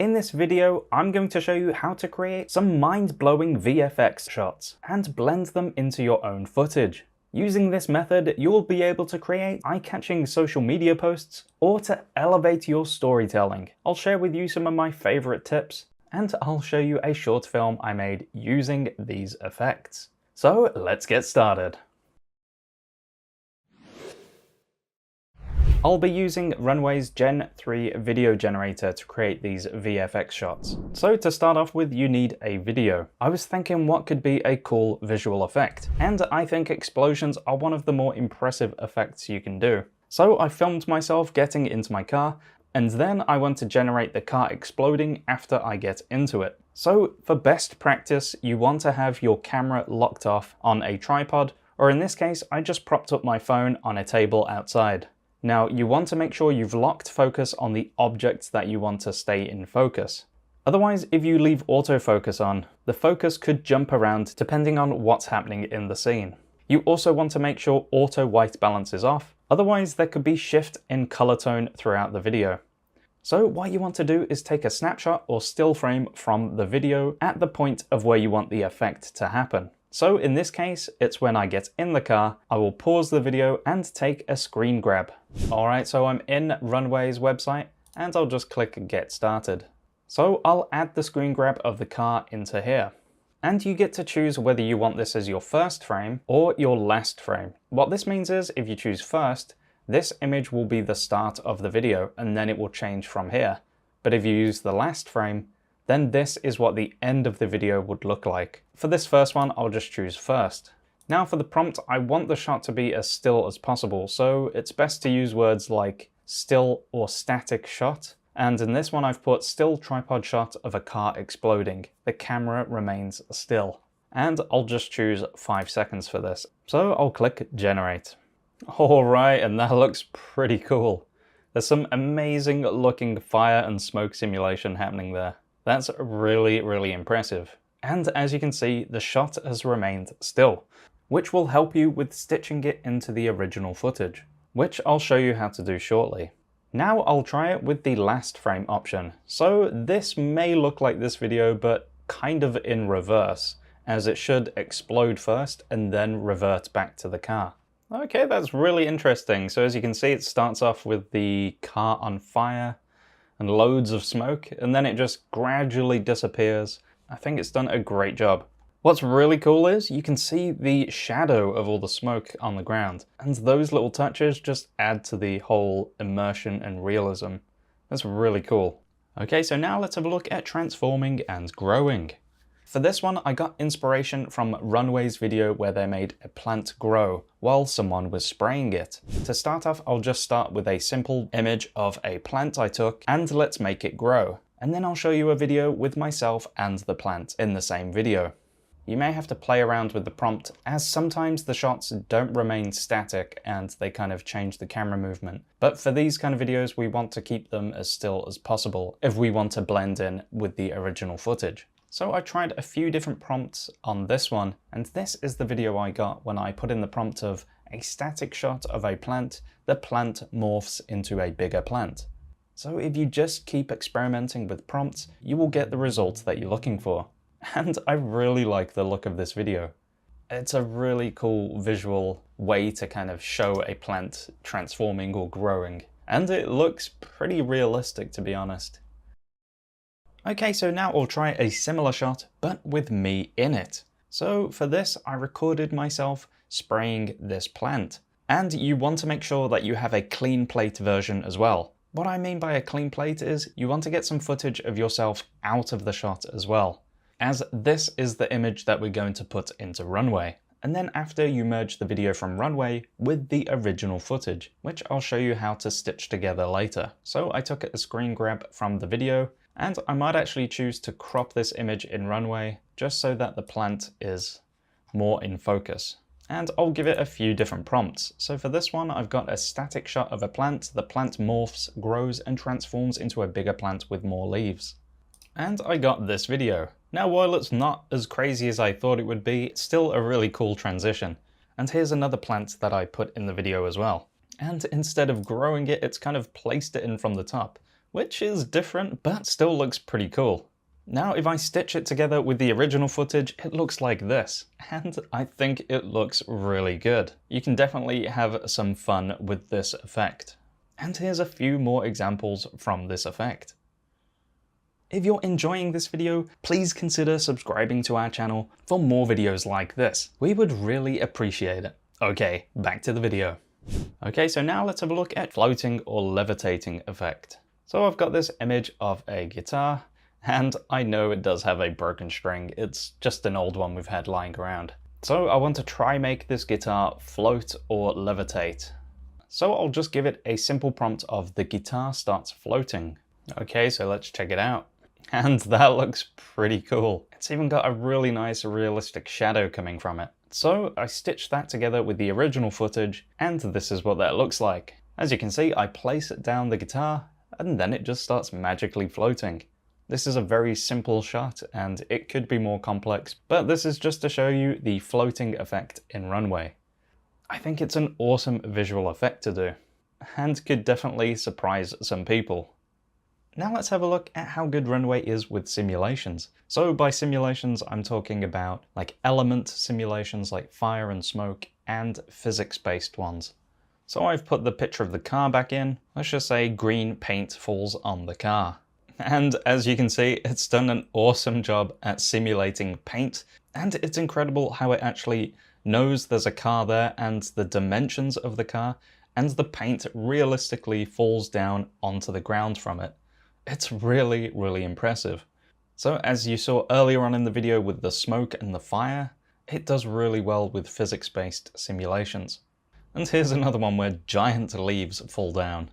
In this video, I'm going to show you how to create some mind-blowing VFX shots and blend them into your own footage. Using this method, you'll be able to create eye-catching social media posts or to elevate your storytelling. I'll share with you some of my favorite tips, and I'll show you a short film I made using these effects. So let's get started. I'll be using Runway's Gen 3 video generator to create these VFX shots. So to start off with, you need a video. I was thinking what could be a cool visual effect, and I think explosions are one of the more impressive effects you can do. So I filmed myself getting into my car, and then I want to generate the car exploding after I get into it. So for best practice, you want to have your camera locked off on a tripod, or in this case, I just propped up my phone on a table outside. Now, you want to make sure you've locked focus on the objects that you want to stay in focus. Otherwise, if you leave autofocus on, the focus could jump around depending on what's happening in the scene. You also want to make sure auto white balance is off, otherwise there could be shift in color tone throughout the video. So what you want to do is take a snapshot or still frame from the video at the point of where you want the effect to happen. So in this case, it's when I get in the car, I will pause the video and take a screen grab. Alright, so I'm in Runway's website and I'll just click Get Started. So I'll add the screen grab of the car into here. And you get to choose whether you want this as your first frame or your last frame. What this means is if you choose first, this image will be the start of the video and then it will change from here. But if you use the last frame, then this is what the end of the video would look like. For this first one, I'll just choose first. Now for the prompt, I want the shot to be as still as possible, so it's best to use words like still or static shot. And in this one, I've put still tripod shot of a car exploding. The camera remains still. And I'll just choose 5 seconds for this. So I'll click generate. All right, and that looks pretty cool. There's some amazing looking fire and smoke simulation happening there. That's really, really impressive. And as you can see, the shot has remained still, which will help you with stitching it into the original footage, which I'll show you how to do shortly. Now I'll try it with the last frame option. So this may look like this video, but kind of in reverse, as it should explode first and then revert back to the car. Okay, that's really interesting. So as you can see, it starts off with the car on fire and loads of smoke, and then it just gradually disappears. I think it's done a great job. What's really cool is you can see the shadow of all the smoke on the ground, and those little touches just add to the whole immersion and realism. That's really cool. Okay, so now let's have a look at transforming and growing. For this one, I got inspiration from Runway's video where they made a plant grow while someone was spraying it. To start off, I'll just start with a simple image of a plant I took and let's make it grow. And then I'll show you a video with myself and the plant in the same video. You may have to play around with the prompt as sometimes the shots don't remain static and they kind of change the camera movement. But for these kind of videos, we want to keep them as still as possible if we want to blend in with the original footage. So I tried a few different prompts on this one, and this is the video I got when I put in the prompt of a static shot of a plant, the plant morphs into a bigger plant. So if you just keep experimenting with prompts, you will get the results that you're looking for. And I really like the look of this video. It's a really cool visual way to kind of show a plant transforming or growing. And it looks pretty realistic, to be honest. Okay, so now I'll try a similar shot, but with me in it. So for this, I recorded myself spraying this plant. And you want to make sure that you have a clean plate version as well. What I mean by a clean plate is you want to get some footage of yourself out of the shot as well, as this is the image that we're going to put into Runway. And then after you merge the video from Runway with the original footage, which I'll show you how to stitch together later. So I took a screen grab from the video, and I might actually choose to crop this image in Runway just so that the plant is more in focus. And I'll give it a few different prompts. So for this one, I've got a static shot of a plant. The plant morphs, grows, and transforms into a bigger plant with more leaves. And I got this video. Now, while it's not as crazy as I thought it would be, it's still a really cool transition. And here's another plant that I put in the video as well. And instead of growing it, it's kind of placed it in from the top, which is different, but still looks pretty cool. Now, if I stitch it together with the original footage, it looks like this, and I think it looks really good. You can definitely have some fun with this effect. And here's a few more examples from this effect. If you're enjoying this video, please consider subscribing to our channel for more videos like this. We would really appreciate it. Okay, back to the video. Okay, so now let's have a look at floating or levitating effect. So I've got this image of a guitar, and I know it does have a broken string. It's just an old one we've had lying around. So I want to try make this guitar float or levitate. So I'll just give it a simple prompt of the guitar starts floating. Okay, so let's check it out. And that looks pretty cool. It's even got a really nice realistic shadow coming from it. So I stitched that together with the original footage, and this is what that looks like. As you can see, I place it down the guitar, and then it just starts magically floating. This is a very simple shot, and it could be more complex, but this is just to show you the floating effect in Runway. I think it's an awesome visual effect to do, and could definitely surprise some people. Now let's have a look at how good Runway is with simulations. So by simulations, I'm talking about like element simulations like fire and smoke, and physics-based ones. So I've put the picture of the car back in. Let's just say green paint falls on the car. And as you can see, it's done an awesome job at simulating paint, and it's incredible how it actually knows there's a car there and the dimensions of the car, and the paint realistically falls down onto the ground from it. It's really, really impressive. So as you saw earlier on in the video with the smoke and the fire, it does really well with physics-based simulations. And here's another one where giant leaves fall down.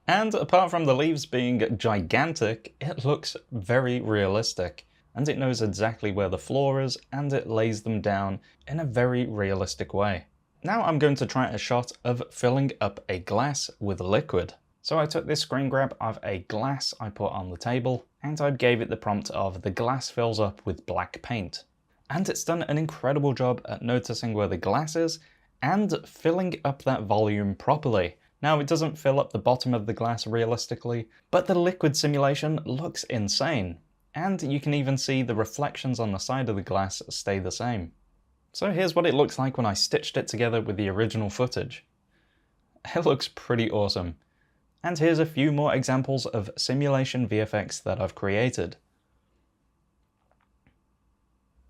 And apart from the leaves being gigantic, it looks very realistic, and it knows exactly where the floor is, and it lays them down in a very realistic way. Now I'm going to try a shot of filling up a glass with liquid. So I took this screen grab of a glass I put on the table, and I gave it the prompt of the glass fills up with black paint. And it's done an incredible job at noticing where the glass is and filling up that volume properly. Now, it doesn't fill up the bottom of the glass realistically, but the liquid simulation looks insane. And you can even see the reflections on the side of the glass stay the same. So here's what it looks like when I stitched it together with the original footage. It looks pretty awesome. And here's a few more examples of simulation VFX that I've created.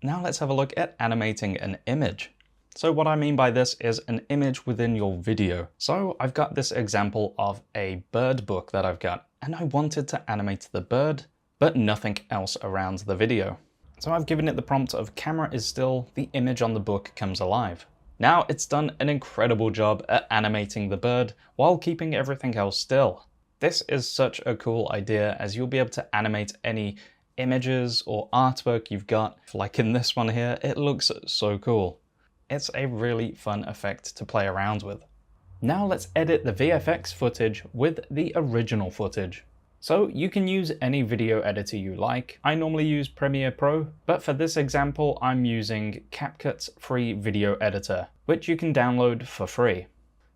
Now let's have a look at animating an image. So what I mean by this is an image within your video. So I've got this example of a bird book that I've got, and I wanted to animate the bird, but nothing else around the video. So I've given it the prompt of camera is still, the image on the book comes alive. Now it's done an incredible job at animating the bird while keeping everything else still. This is such a cool idea, as you'll be able to animate any images or artwork you've got. Like in this one here, it looks so cool. It's a really fun effect to play around with. Now let's edit the VFX footage with the original footage. So you can use any video editor you like. I normally use Premiere Pro, but for this example, I'm using CapCut's free video editor, which you can download for free.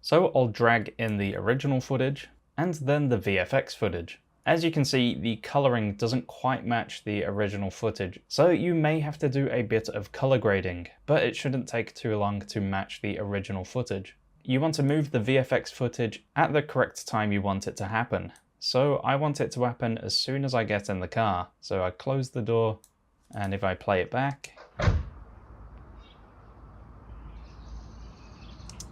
So I'll drag in the original footage and then the VFX footage. As you can see, the coloring doesn't quite match the original footage, so you may have to do a bit of color grading, but it shouldn't take too long to match the original footage. You want to move the VFX footage at the correct time you want it to happen. So I want it to happen as soon as I get in the car. So I close the door, and if I play it back,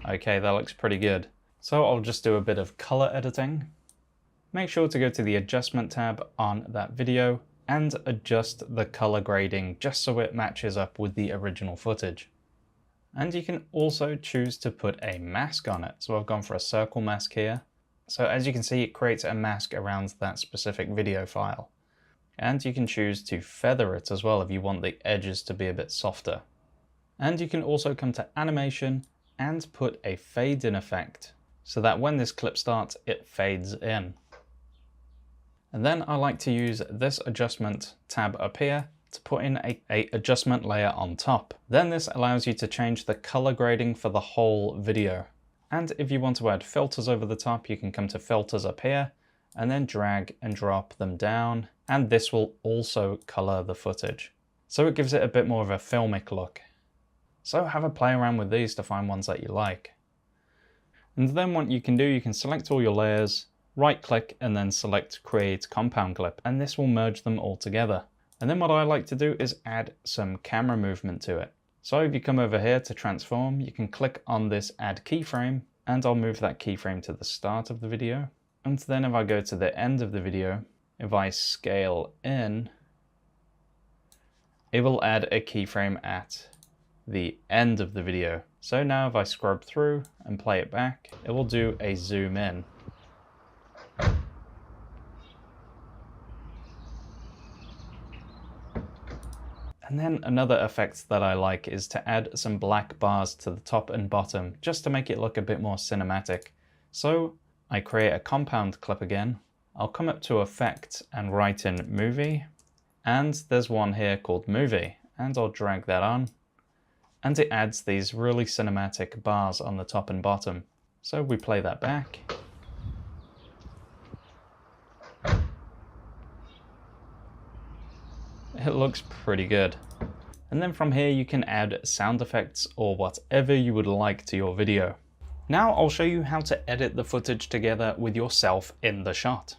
okay, that looks pretty good. So I'll just do a bit of color editing. Make sure to go to the adjustment tab on that video and adjust the color grading just so it matches up with the original footage. And you can also choose to put a mask on it. So I've gone for a circle mask here. So as you can see, it creates a mask around that specific video file. And you can choose to feather it as well if you want the edges to be a bit softer. And you can also come to animation and put a fade in effect so that when this clip starts, it fades in. And then I like to use this adjustment tab up here to put in a adjustment layer on top. Then this allows you to change the color grading for the whole video. And if you want to add filters over the top, you can come to filters up here and then drag and drop them down, and this will also color the footage. So it gives it a bit more of a filmic look. So have a play around with these to find ones that you like. And then what you can do, you can select all your layers, right click and then select create compound clip, and this will merge them all together. And then what I like to do is add some camera movement to it. So if you come over here to transform, you can click on this add keyframe, and I'll move that keyframe to the start of the video. And then if I go to the end of the video, if I scale in, it will add a keyframe at the end of the video. So now if I scrub through and play it back, it will do a zoom in. And then another effect that I like is to add some black bars to the top and bottom, just to make it look a bit more cinematic. So I create a compound clip again. I'll come up to effect and write in movie. And there's one here called movie, and I'll drag that on. And it adds these really cinematic bars on the top and bottom. So we play that back. It looks pretty good. And then from here you can add sound effects or whatever you would like to your video. Now I'll show you how to edit the footage together with yourself in the shot.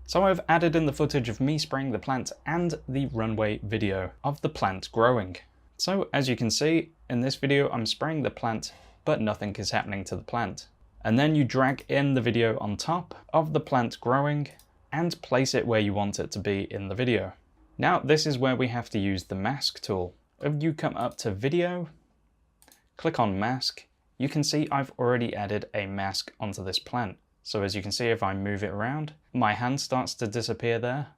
So I've added in the footage of me spraying the plant and the runway video of the plant growing. So as you can see, in this video I'm spraying the plant, but nothing is happening to the plant. And then you drag in the video on top of the plant growing and place it where you want it to be in the video. Now this is where we have to use the mask tool. If you come up to video, click on mask, you can see I've already added a mask onto this plant. So as you can see, if I move it around, my hand starts to disappear there,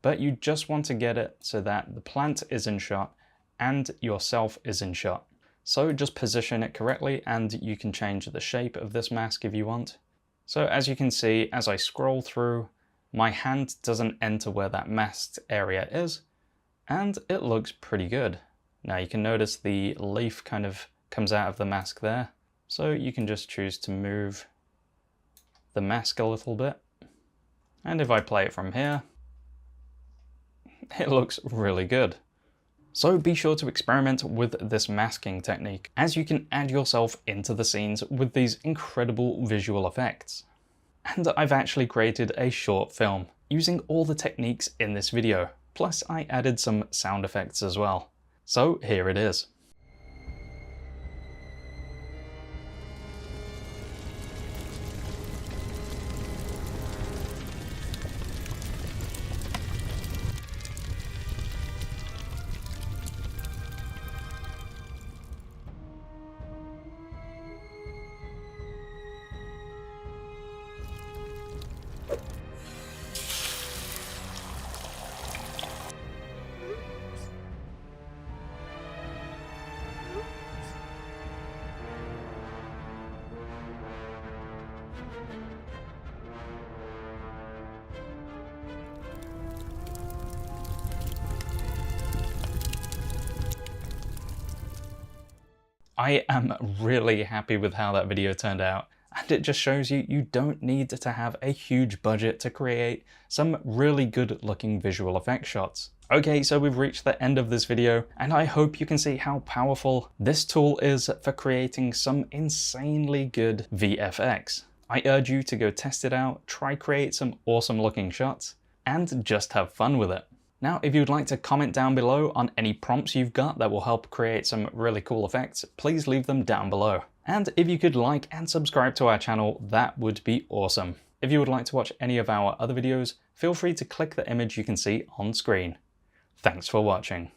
but you just want to get it so that the plant is in shot and yourself is in shot. So just position it correctly and you can change the shape of this mask if you want. So as you can see, as I scroll through, my hand doesn't enter where that masked area is, and it looks pretty good. Now you can notice the leaf kind of comes out of the mask there, so you can just choose to move the mask a little bit. And if I play it from here, it looks really good. So be sure to experiment with this masking technique, as you can add yourself into the scenes with these incredible visual effects. And I've actually created a short film using all the techniques in this video, plus I added some sound effects as well. So here it is. I am really happy with how that video turned out, and it just shows you don't need to have a huge budget to create some really good looking visual effects shots. Okay, so we've reached the end of this video, and I hope you can see how powerful this tool is for creating some insanely good VFX. I urge you to go test it out, try create some awesome looking shots, and just have fun with it. Now, if you'd like to comment down below on any prompts you've got that will help create some really cool effects, please leave them down below. And if you could like and subscribe to our channel, that would be awesome. If you would like to watch any of our other videos, feel free to click the image you can see on screen. Thanks for watching.